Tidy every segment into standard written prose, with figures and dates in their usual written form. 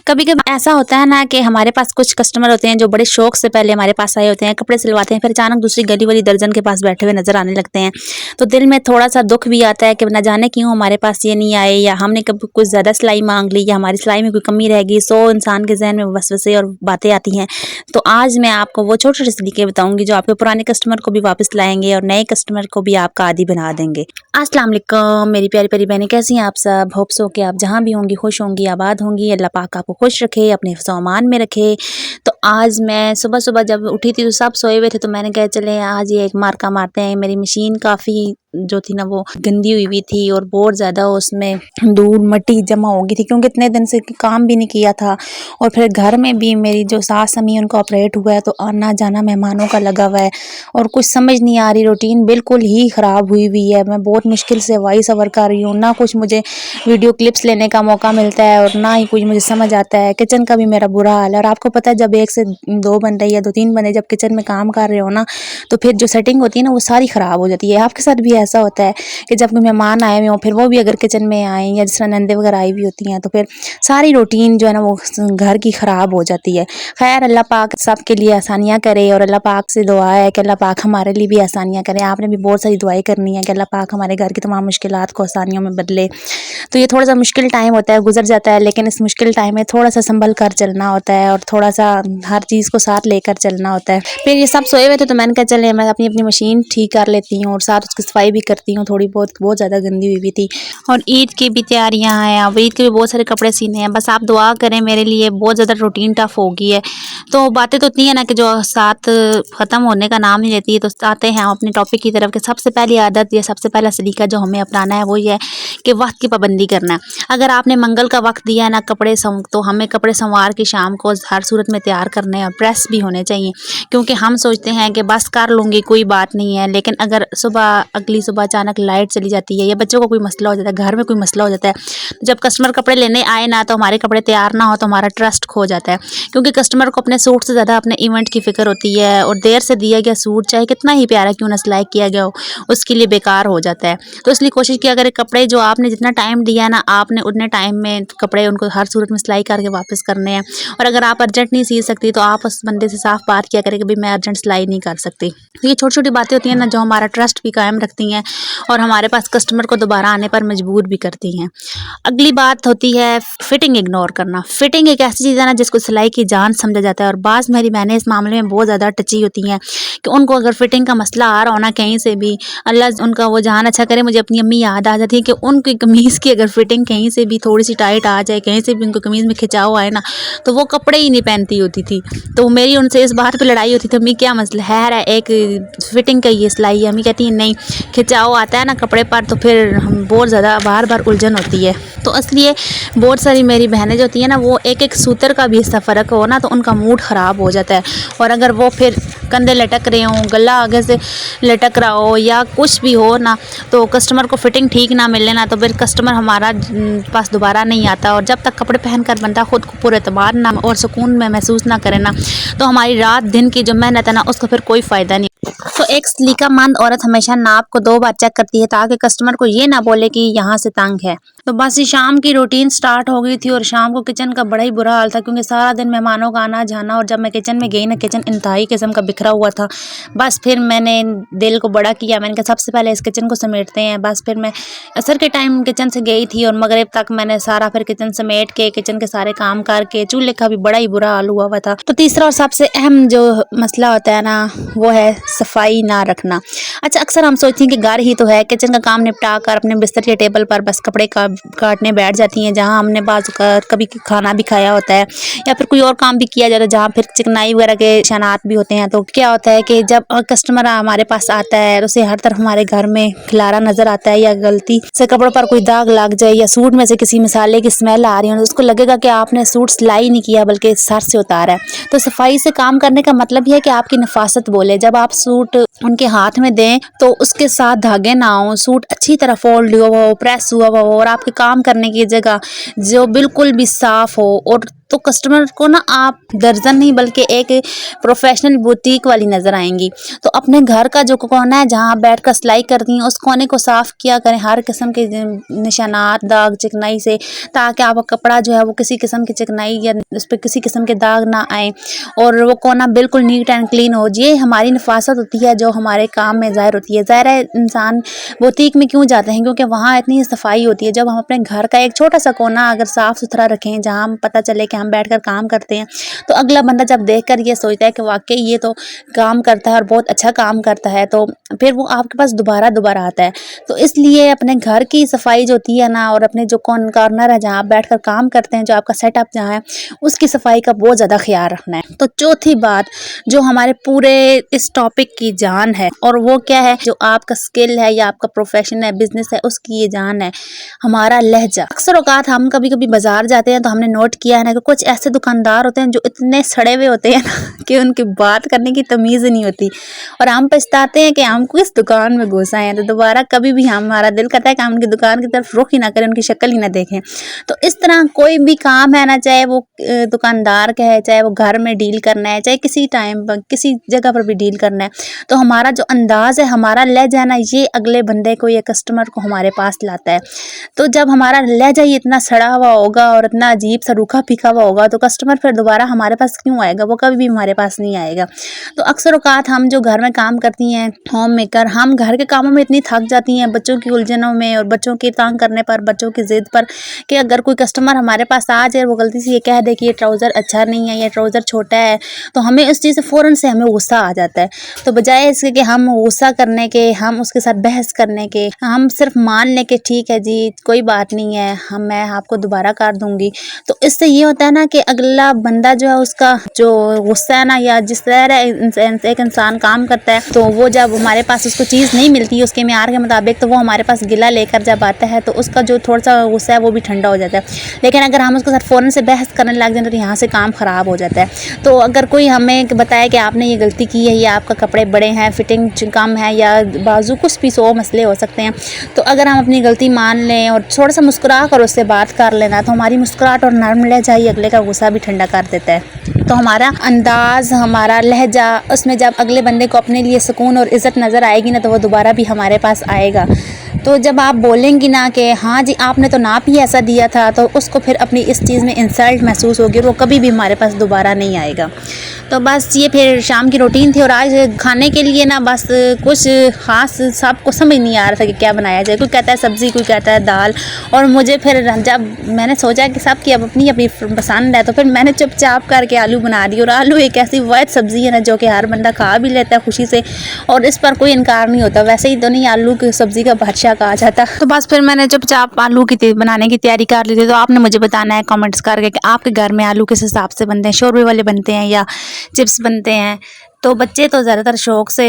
कभी कभी ऐसा होता है ना कि हमारे पास कुछ कस्टमर होते हैं जो बड़े शौक से पहले हमारे पास आए होते हैं, कपड़े सिलवाते हैं, फिर अचानक दूसरी गली वाली दर्जन के पास बैठे हुए नजर आने लगते हैं। तो दिल में थोड़ा सा दुख भी आता है कि न जाने क्यों हमारे पास ये नहीं आए, या हमने कभी कुछ ज़्यादा सिलाई मांग ली, या हमारी सिलाई में कोई कमी रह गई। 100 इंसान के जहन में वसवसे और बातें आती हैं। तो आज मैं आपको वो छोटे छोटे तरीके बताऊंगी जो आपके पुराने कस्टमर को भी वापस लाएंगे और नए कस्टमर को भी आपका आदी बना देंगे। अस्सलाम वालेकुम मेरी प्यारी प्यारी बहनें, कैसी हैं आप सब? होप सो कि आप जहाँ भी होंगी खुश होंगी, आबाद होंगी। अल्लाह पाक आपको खुश रखे, अपने सामान में रखे। तो आज मैं सुबह सुबह जब उठी थी तो सब सोए हुए थे, तो मैंने कहा चले आज ये एक मार्का मारते हैं। मेरी मशीन काफ़ी जो थी ना वो गंदी हुई थी और बहुत ज़्यादा उसमें धूल मट्टी जमा हो गई थी, क्योंकि इतने दिन से काम भी नहीं किया था। और फिर घर में भी मेरी जो सास अम्मी उनका ऑपरेट हुआ है, तो आना जाना मेहमानों का लगा हुआ है और कुछ समझ नहीं आ रही। रूटीन बिल्कुल ही ख़राब हुई हुई है। मैं बहुत मुश्किल से वॉइस ओवर कर रही हूँ, ना कुछ मुझे वीडियो क्लिप्स लेने का मौका मिलता है और ना ही कुछ मुझे समझ आता है। किचन का भी मेरा बुरा हाल है। और आपको पता है जब 1 से 2 बंदे या 2-3 बंदे जब किचन में काम कर रहे हो ना, तो फिर जो सेटिंग होती है ना वो सारी ख़राब हो जाती है। आपके साथ भी ऐसा होता है कि जब कोई मेहमान आए हुए हों, फिर वो भी अगर किचन में आए या जिस तरह नंदे वगैरह आई हुई होती हैं, तो फिर सारी रूटीन जो है ना वो घर की ख़राब हो जाती है। खैर अल्लाह पाक सब के लिए आसानियाँ करे और अल्लाह पाक से दुआ है कि अल्लाह पाक हमारे लिए भी आसानियाँ करे। आपने भी बहुत सारी दुआएं करनी है कि अल्लाह पाक हमारे घर की तमाम मुश्किलात को आसानियों में बदले। तो ये थोड़ा सा मुश्किल टाइम होता है, गुजर जाता है, लेकिन इस मुश्किल टाइम में थोड़ा सा संभल कर चलना होता है और थोड़ा सा हर चीज़ को साथ लेकर चलना होता है। फिर ये सब सोए हुए थे तो मैंने कहा चले मैं अपनी अपनी मशीन ठीक कर लेती हूँ और साथ उसकी सफाई भी करती हूँ। थोड़ी बहुत ज़्यादा गंदी हुई थी। और ईद की भी तैयारियां हैं, अब ईद के भी बहुत सारे कपड़े सीने हैं। बस आप दुआ करें मेरे लिए, बहुत ज़्यादा रूटीन टफ हो गई है। तो बातें तो इतनी है ना कि जो साथ ख़त्म होने का नाम नहीं लेती है। तो आते हैं हम अपने टॉपिक की तरफ कि सबसे पहली आदत या सबसे पहला सलीका जो हमें अपनाना है वो ये है कि वक्त की पाबंदी करना है। अगर आपने मंगल का वक्त दिया है ना तो हमें कपड़े संवार के शाम को हर सूरत में तैयार करने और प्रेस भी होने चाहिए। क्योंकि हम सोचते हैं कि बस कर लूँगी कोई बात नहीं है, लेकिन अगर अगली सुबह अचानक लाइट चली जाती है या बच्चों को कोई मसला हो जाता है, घर में कोई मसला हो जाता है, तो जब कस्टमर कपड़े लेने आए ना तो हमारे कपड़े तैयार ना हो तो हमारा ट्रस्ट खो जाता है। क्योंकि कस्टमर को अपने सूट से ज़्यादा अपने इवेंट की फ़िक्र होती है और देर से दिया गया सूट चाहे कितना ही प्यारा क्यों ना सिलाई किया गया हो, उसके लिए बेकार हो जाता है। तो इसलिए कोशिश किया करें कपड़े जो आपने जितना टाइम दिया है ना, आपने उतने टाइम में कपड़े उनको हर सूरत में सिलाई करके वापस करने हैं। और अगर आप अर्जेंट नहीं सी सकती तो आप उस बंदे से साफ बात किया करें कि भाई मैं अर्जेंट सिलाई नहीं कर सकती। तो ये छोटी छोटी बातें होती हैं ना जो हमारा ट्रस्ट भी कायम रखती हैं और हमारे पास कस्टमर को दोबारा आने पर मजबूर भी करती हैं। अगली बात होती है फिटिंग इग्नोर करना। फिटिंग एक ऐसी चीज़ है ना जिसको सिलाई की जान समझा जाता है और बाज़ मेरी बहनें इस मामले में बहुत ज़्यादा टची होती हैं कि उनको अगर फिटिंग का मसला आ रहा हो ना कहीं से भी, अल्लाह उनका वो जान अच्छा करे, मुझे अपनी अम्मी याद आ जाती है कि उनकी कमीज़ की अगर फिटिंग कहीं से भी थोड़ी सी टाइट आ जाए, कहीं से भी उनको कमीज़ में खिंचाव आए ना, तो वो कपड़े ही नहीं पहनती होती थी। तो मेरी उनसे इस बात पे लड़ाई होती थी, अम्मी क्या मसला है एक फिटिंग का ये सिलाई है। अम्मी कहती है नहीं, खिंचाव आता है ना कपड़े पर तो फिर हम बहुत ज़्यादा बार बार उलझन होती है। तो इसलिए बहुत सारी मेरी बहनें जो होती हैं ना वो एक एक सूतर का भी हिस्सा फ़र्क हो ना तो उनका मूड ख़राब हो जाता है। और अगर वो फिर कंधे लटक रहे हों, गला आगे से लटक रहा हो या कुछ भी हो ना, तो कस्टमर को फिटिंग ठीक ना मिले ना तो फिर कस्टमर हमारा पास दोबारा नहीं आता। और जब तक कपड़े पहन कर बंदा खुद को पूरे एतबार ना और सुकून में महसूस ना करे ना, तो हमारी रात दिन की जो मेहनत है ना उसका फिर कोई फ़ायदा नहीं। तो एक सलीकामंद औरत हमेशा नाप को 2 बार चेक करती है ताकि कस्टमर को ये ना बोले कि यहाँ से तंग है। तो बस ये शाम की रूटीन स्टार्ट हो गई थी और शाम को किचन का बड़ा ही बुरा हाल था क्योंकि सारा दिन मेहमानों का आना जाना। और जब मैं किचन में गई ना, किचन इंतहाई किस्म का बिखरा हुआ था। बस फिर मैंने दिल को बड़ा किया, मैंने कहा सबसे पहले इस किचन को समेटते हैं। बस फिर मैं असर के टाइम किचन से गई थी और मगरिब तक मैंने सारा फिर किचन समेट के किचन के सारे काम करके, चूल्हे का भी बड़ा ही बुरा हाल हुआ था। तो तीसरा और सबसे अहम जो मसला होता है ना वो है सफाई ना रखना। अच्छा, अक्सर हम सोचते हैं कि घर ही तो है, किचन का काम निपटा कर अपने बिस्तर या टेबल पर बस कपड़े काटने बैठ जाती हैं, जहां हमने कभी खाना भी खाया होता है या फिर कोई और काम भी किया जाता है जहां फिर चिकनाई वगैरह के निशानात भी होते हैं। तो क्या होता है कि जब कस्टमर हमारे पास आता है तो उसे हर तरफ हमारे घर में खिलारा नजर आता है या गलती से कपड़ों पर कोई दाग लग जाए या सूट में से किसी मसाले की स्मेल आ रही है तो उसको लगेगा कि आपने सूट सिलाई नहीं किया बल्कि सर से उतारा है। तो सफाई से काम करने का मतलब यह है कि आपकी नफासत बोले। जब आप सूट उनके हाथ में दें तो उसके साथ धागे ना हो, सूट अच्छी तरह फोल्ड हुआ हो, प्रेस हुआ हो और आपके काम करने की जगह जो बिल्कुल भी साफ हो और तो कस्टमर को ना आप दर्जन नहीं बल्कि एक प्रोफेशनल बुटीक वाली नज़र आएंगी। तो अपने घर का जो कोना है जहाँ आप बैठ कर सिलाई करती हैं उस कोने को साफ़ किया करें हर किस्म के निशानात दाग चिकनाई से, ताकि आपका कपड़ा जो है वो किसी किस्म की चिकनाई या उस पर किसी किस्म के दाग ना आए और वो कोना बिल्कुल नीट एंड क्लीन हो। ये हमारी नफासत होती है जो हमारे काम में ज़ाहिर होती है। ज़ाहिर है इंसान बुटीक में क्यों जाते हैं, क्योंकि वहाँ इतनी सफाई होती है। जब हम अपने घर का एक छोटा सा कोना अगर साफ़ सुथरा रखें जहाँ हम पता चले कि हम बैठकर काम करते हैं, तो अगला बंदा जब देखकर ये सोचता है कि वाकई ये तो काम करता है और बहुत अच्छा काम करता है, तो फिर वो आपके पास दोबारा आता है। तो इसलिए अपने घर की सफाई जो होती है ना और अपने जो कॉर्नर है जहाँ आप बैठकर काम करते हैं, जो आपका सेटअप जहाँ है उसकी सफाई का बहुत ज़्यादा ख्याल रखना है। तो चौथी बात जो हमारे पूरे इस टॉपिक की जान है और वो क्या है, जो आपका स्किल है या आपका प्रोफेशन है बिजनेस है उसकी ये जान है, हमारा लहजा। अक्सर औकात हम कभी कभी बाजार जाते हैं तो हमने नोट किया है ना कि कुछ ऐसे दुकानदार होते हैं जो इतने सड़े हुए होते हैं ना कि उनकी बात करने की तमीज़ नहीं होती और हम पछताते हैं कि हम किस दुकान में घुस आए हैं। तो दोबारा कभी भी हमारा दिल करता है कि हम उनकी दुकान की तरफ रुख ही ना करें, उनकी शक्ल ही ना देखें। तो इस तरह कोई भी काम है ना, चाहे वो दुकानदार का है, चाहे वो घर में डील करना है, चाहे किसी टाइम पर किसी जगह पर भी डील करना है, तो हमारा जो अंदाज़ है हमारा लहजा है ना, ये अगले बंदे को या कस्टमर को हमारे पास लाता है। तो जब हमारा लहजा ही इतना सड़ा हुआ होगा और इतना अजीब सा रूखा फीका हुआ होगा तो कस्टमर फिर दोबारा हमारे पास क्यों आएगा, वो कभी भी हमारे पास नहीं आएगा। तो अक्सर औकात हम जो घर में काम करती हैं होम मेकर, हम घर के कामों में इतनी थक जाती हैं बच्चों की उलझनों में और बच्चों के तंग करने पर, बच्चों की ज़िद पर, कि अगर कोई कस्टमर हमारे पास आ जाए वो गलती से ये कह दे कि ये ट्राउज़र अच्छा नहीं है, ये ट्राउज़र छोटा है, तो हमें उस चीज़ से फ़ौरन से हमें गुस्सा आ जाता है। तो बजाय इसके कि हम गुस्सा करने के, हम उसके साथ बहस करने के, हम सिर्फ मान लें कि ठीक है जी कोई बात नहीं है, मैं आपको दोबारा कर दूँगी, तो इससे ये होता है ना कि अगला बंदा जो है उसका जो गुस्सा है ना, या जिस तरह एक इंसान काम करता है तो वो जब हमारे पास उसको चीज़ नहीं मिलती उसके म्यार के मुताबिक तो वो हमारे पास गिला लेकर जब आता है तो उसका जो थोड़ा सा गुस्सा है वो भी ठंडा हो जाता है। लेकिन अगर हम उसके साथ फ़ौरन से बहस करने लग जाए तो यहाँ से काम ख़राब हो जाता है। तो अगर कोई हमें बताए कि आपने ये गलती की है या आपका कपड़े बड़े हैं, फिटिंग कम है या बाजू कुछ भी 100 मसले हो सकते हैं, तो अगर हम अपनी गलती मान लें और थोड़ा सा मुस्कुरा कर उससे बात कर लेना, तो हमारी मुस्कुराहट और नरम लहजा ही अगले का गुस्सा भी ठंडा कर देता है। तो हमारा अंदाज़, हमारा लहजा, उसमें जब अगले बंदे को अपने लिए सुकून और इज़्ज़त नज़र आएगी ना तो वो दोबारा भी हमारे पास आएगा। तो जब आप बोलेंगी ना कि हाँ जी आपने तो नाप ही ऐसा दिया था, तो उसको फिर अपनी इस चीज़ में इंसल्ट महसूस होगी और वो कभी भी हमारे पास दोबारा नहीं आएगा। तो बस ये फिर शाम की रूटीन थी और आज खाने के लिए ना बस कुछ ख़ास सबको समझ नहीं आ रहा था कि क्या बनाया जाए। कोई कहता है सब्ज़ी, कोई कहता है दाल, और मुझे फिर जब मैंने सोचा कि सबकी अब अपनी अपनी पसंद है तो फिर मैंने चुपचाप करके आलू बना दिए। और आलू एक ऐसी वाइट सब्ज़ी है ना जो कि हर बंदा खा भी लेता है खुशी से और इस पर कोई इनकार नहीं होता। वैसे ही तो नहीं आलू की सब्ज़ी का बादशाह कहा जाता। तो बस फिर मैंने चुपचाप आलू की बनाने की तैयारी कर ली थी। तो आपने मुझे बताना है कमेंट्स करके कि आपके घर में आलू किस हिसाब से बनते हैं, शोरबे वाले बनते हैं या चिप्स बनते हैं। तो बच्चे तो ज़्यादातर शौक से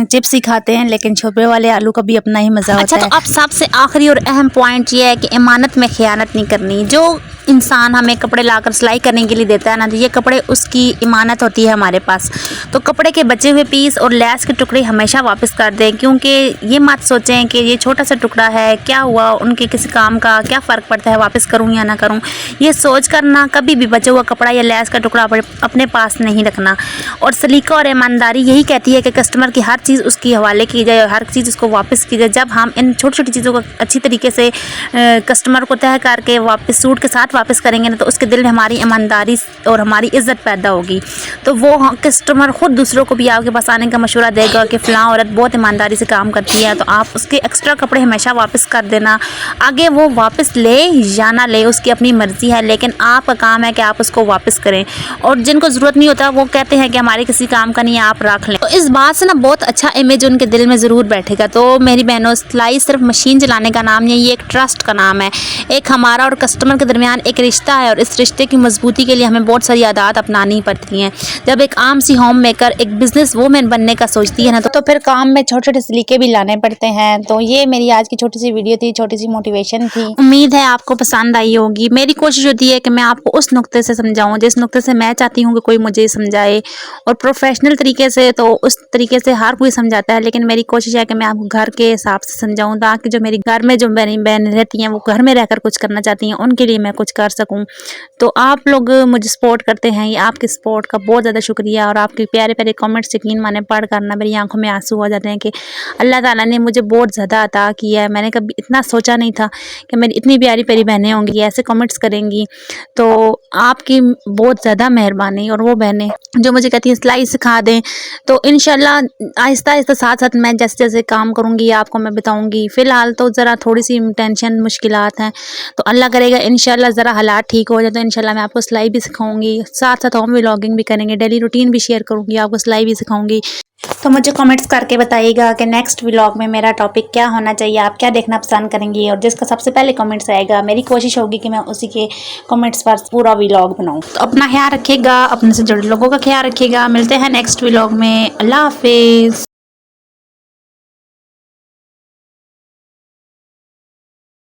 चिप्स ही खाते हैं, लेकिन शोरबे वाले आलू का भी अपना ही मज़ा होता है। तो अब सबसे आखिरी और अहम पॉइंट ये है कि इमानत में ख़यानत नहीं करनी। जो इंसान हमें कपड़े लाकर सिलाई करने के लिए देता है ना, तो ये कपड़े उसकी इमानत होती है हमारे पास। तो कपड़े के बचे हुए पीस और लैस के टुकड़े हमेशा वापस कर दें, क्योंकि ये मत सोचें कि ये छोटा सा टुकड़ा है, क्या हुआ, उनके किसी काम का क्या फ़र्क पड़ता है, वापस करूँ या ना करूँ। ये सोच कर ना कभी भी बचा हुआ कपड़ा या लैस का टुकड़ा अपने पास नहीं रखना। और सलीका और ईमानदारी यही कहती है कि कस्टमर की हर चीज़ उसकी हवाले की जाए और हर चीज़ उसको वापस की जाए। जब हम इन छोटी छोटी चीज़ों को अच्छी तरीके से कस्टमर को तय करके वापस सूट के साथ वापस करेंगे ना, तो उसके दिल में हमारी ईमानदारी और हमारी इज़्ज़त पैदा होगी। तो वो कस्टमर ख़ुद दूसरों को भी आपके पास आने का मशवरा देगा कि फ़लाँ औरत बहुत ईमानदारी से काम करती है। तो आप उसके एक्स्ट्रा कपड़े हमेशा वापस कर देना। आगे वो वापस ले या ना ले उसकी अपनी मर्ज़ी है, लेकिन आपका काम है कि आप उसको वापस करें। और जिनको ज़रूरत नहीं होता वो कहते हैं कि हमारे किसी काम का नहीं है, आप रख लें। तो इस बात से ना बहुत अच्छा इमेज उनके दिल में ज़रूर बैठेगा। तो मेरी बहनों, सिलाई सिर्फ मशीन चलाने का नाम नहीं है, ये एक ट्रस्ट का नाम है। एक हमारा और कस्टमर के दरमियान एक रिश्ता है और इस रिश्ते की मजबूती के लिए हमें बहुत सारी आदत अपनानी पड़ती हैं। जब एक आम सी होम मेकर एक बिज़नेस वूमेन बनने का सोचती है ना, तो फिर काम में छोटे छोटे सलीके भी लाने पड़ते हैं। तो ये मेरी आज की छोटी सी वीडियो थी, छोटी सी मोटिवेशन थी। उम्मीद है आपको पसंद आई होगी। मेरी कोशिश होती है कि मैं आपको उस नुक्ते से समझाऊँ जिस नुक्ते से मैं चाहती हूँ कि कोई मुझे समझाए। और प्रोफेशनल सिंपल तरीके से, तो उस तरीके से हर कोई समझाता है, लेकिन मेरी कोशिश है कि मैं आपको घर के हिसाब से समझाऊँ, ताकि जो मेरी घर में जो मेरी बहनें रहती हैं वो घर में रहकर कुछ करना चाहती हैं, उनके लिए मैं कुछ कर सकूँ। तो आप लोग मुझे सपोर्ट करते हैं, ये आपके सपोर्ट का बहुत ज़्यादा शुक्रिया। और आपके प्यारे प्यारे कमेंट्स यकीन माने पढ़ कर ना मेरी आंखों में आंसू आ जाते हैं कि अल्लाह ताला ने मुझे बहुत ज़्यादा अता किया है। मैंने कभी इतना सोचा नहीं था कि मेरी इतनी प्यारी प्यारी बहनें होंगी, ऐसे कमेंट्स करेंगी। तो आपकी बहुत ज़्यादा मेहरबानी। और वो बहनें जो मुझे कहती हैं सिलाई सिखा दें, तो इंशाल्लाह आहिस्ता आहिस्ता साथ साथ मैं जैसे जैसे काम करूँगी आपको मैं बताऊँगी। फ़िलहाल तो ज़रा थोड़ी सी टेंशन मुश्किलात हैं, तो अल्लाह करेगा इंशाल्लाह ज़रा हालात ठीक हो जाए तो इंशाल्लाह मैं आपको सिलाई भी सिखाऊंगी, साथ साथ होम व्लॉगिंग भी करेंगे, डेली रूटीन भी शेयर करूँगी, आपको सिलाई भी सिखाऊंगी। तो मुझे कमेंट्स करके बताइएगा कि नेक्स्ट व्लॉग में मेरा टॉपिक क्या होना चाहिए, आप क्या देखना पसंद करेंगी। और जिसका सबसे पहले कमेंट्स आएगा मेरी कोशिश होगी कि मैं उसी के कमेंट्स पर पूरा व्लॉग बनाऊँ। तो अपना ख्याल रखिएगा, अपने से जुड़े लोगों का ख्याल रखिएगा। मिलते हैं नेक्स्ट व्लॉग में। अल्लाह हाफिज़।